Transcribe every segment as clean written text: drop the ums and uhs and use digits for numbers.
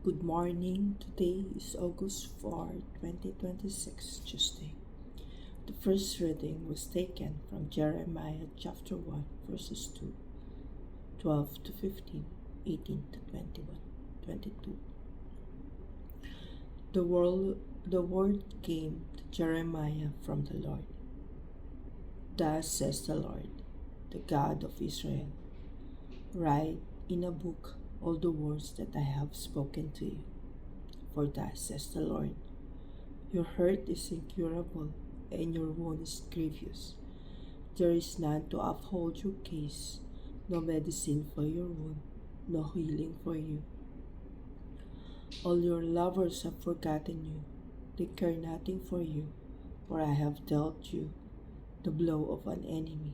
Good morning. Today is August 4, 2026, Tuesday. The first reading was taken from Jeremiah chapter 1, verses 2, 12 to 15, 18 to 21, 22. The word came to Jeremiah from the Lord. Thus says the Lord, the God of Israel, write in a book all the words that I have spoken to you. For thus says the Lord, your hurt is incurable, and your wound is grievous. There is none to uphold your case, no medicine for your wound, no healing for you. All your lovers have forgotten you, they care nothing for you, for I have dealt you the blow of an enemy,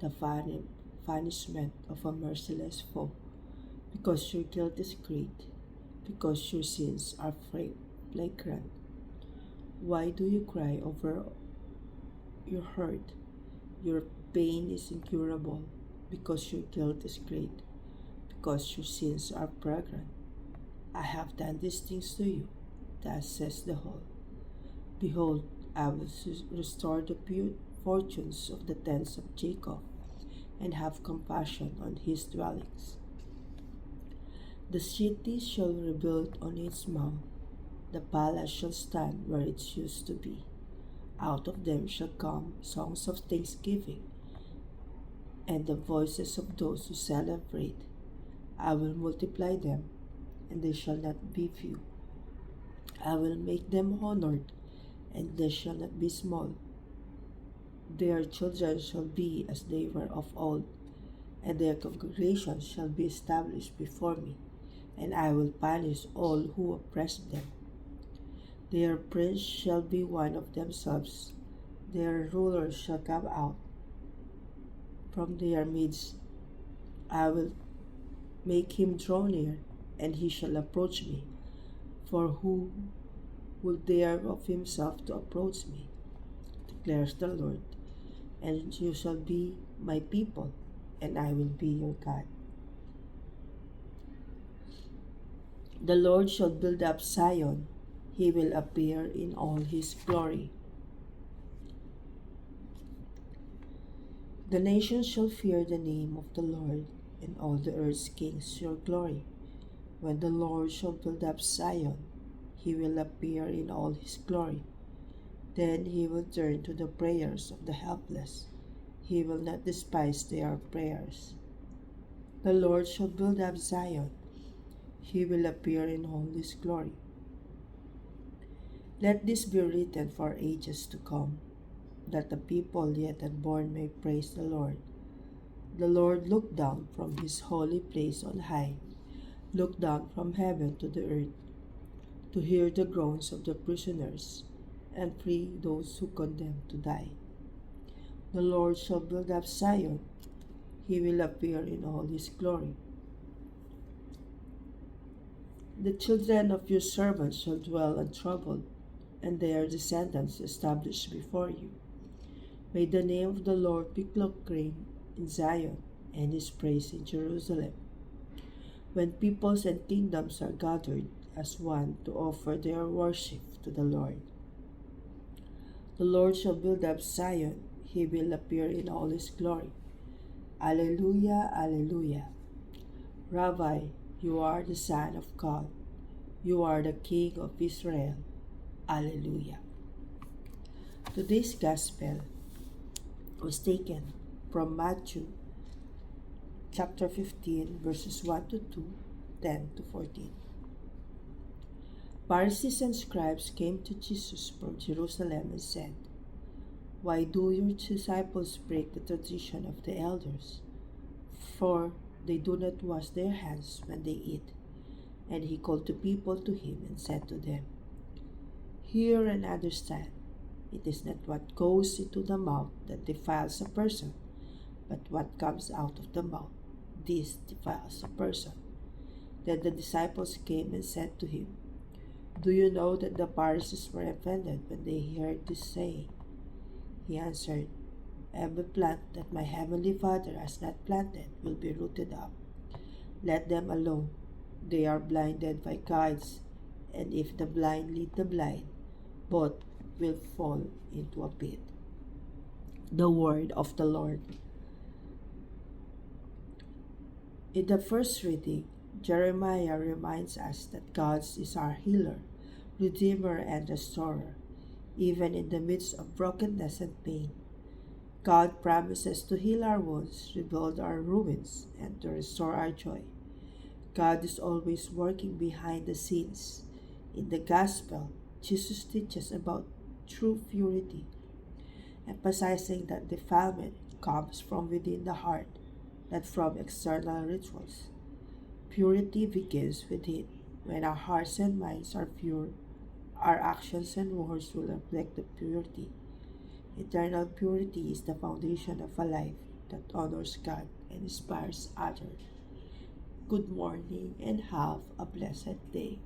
the punishment of a merciless foe, because your guilt is great, because your sins are flagrant. Why do you cry over your hurt? Your pain is incurable, because your guilt is great, because your sins are fragrant. I have done these things to you, thus says the whole. Behold, I will restore the pure fortunes of the tents of Jacob, and have compassion on his dwellings. The city shall rebuild on its mount, the palace shall stand where it used to be. Out of them shall come songs of thanksgiving, and the voices of those who celebrate. I will multiply them, and they shall not be few. I will make them honored, and they shall not be small. Their children shall be as they were of old, and their congregations shall be established before me, and I will punish all who oppress them. Their prince shall be one of themselves, their ruler shall come out from their midst. I will make him draw near, and he shall approach me. For who will dare of himself to approach me, declares the Lord, and you shall be my people, and I will be your God. The Lord shall build up Zion, he will appear in all his glory. The nations shall fear the name of the Lord, and all the earth's kings your glory. When the Lord shall build up Zion, he will appear in all his glory. Then he will turn to the prayers of the helpless. He will not despise their prayers. The Lord shall build up Zion. He will appear in all his glory. Let this be written for ages to come, that the people yet unborn may praise the Lord. The Lord looked down from his holy place on high, looked down from heaven to the earth, to hear the groans of the prisoners, and free those who condemn to die. The Lord shall build up Zion, he will appear in all his glory. The children of your servants shall dwell untroubled, and their descendants established before you. May the name of the Lord be proclaimed in Zion, and his praise in Jerusalem. When peoples and kingdoms are gathered as one to offer their worship to the Lord. The Lord shall build up Zion, he will appear in all his glory. Alleluia, Alleluia. Rabbi, you are the Son of God. You are the King of Israel. Alleluia. Today's Gospel was taken from Matthew chapter 15, verses 1 to 2, 10 to 14. Pharisees and scribes came to Jesus from Jerusalem and said, why do your disciples break the tradition of the elders? For they do not wash their hands when they eat. And he called the people to him and said to them, hear and understand. It is not what goes into the mouth that defiles a person, but what comes out of the mouth. This defiles a person. Then the disciples came and said to him, do you know that the Pharisees were offended when they heard this saying? He answered, every plant that my heavenly Father has not planted will be rooted up. Let them alone. They are blinded by guides, and if the blind lead the blind, both will fall into a pit. The word of the Lord. In the first reading, Jeremiah reminds us that God is our healer, redeemer, and restorer, even in the midst of brokenness and pain. God promises to heal our wounds, rebuild our ruins, and to restore our joy. God is always working behind the scenes. In the Gospel, Jesus teaches about true purity, emphasizing that defilement comes from within the heart, not from external rituals. Purity begins within. When our hearts and minds are pure, our actions and words will reflect the purity. Eternal purity is the foundation of a life that honors God and inspires others. Good morning and have a blessed day.